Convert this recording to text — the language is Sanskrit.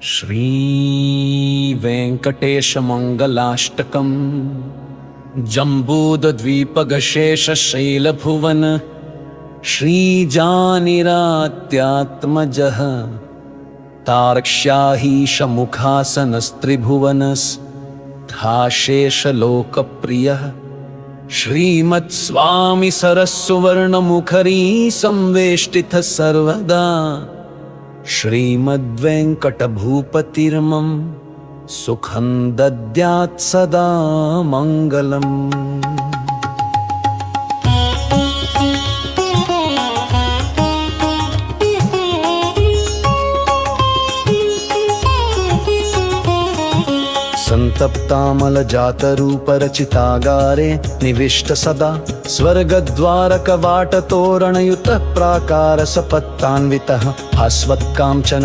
श्रीवेङ्कटेशमङ्गलाष्टकम् जम्बूद्वीपगशेषशैलभुवन श्रीजानिरात्यात्मजः तार्क्ष्याहीशमुखासनस्त्रिभुवनस्थाशेषलोकप्रियः श्रीमत्स्वामी सरस्सुवर्णमुखरी संवेष्टितः सर्वदा श्रीमद्वेङ्कटभूपतिर्मम सुखं दद्यात् सदा मङ्गलम्। संतप्तामलजातरूपरचितागारे निविष्ट सदा स्वर्गद्वारकवाटतोरणयुतः प्राकारसपत्तान्वितः भास्वत्काञ्चन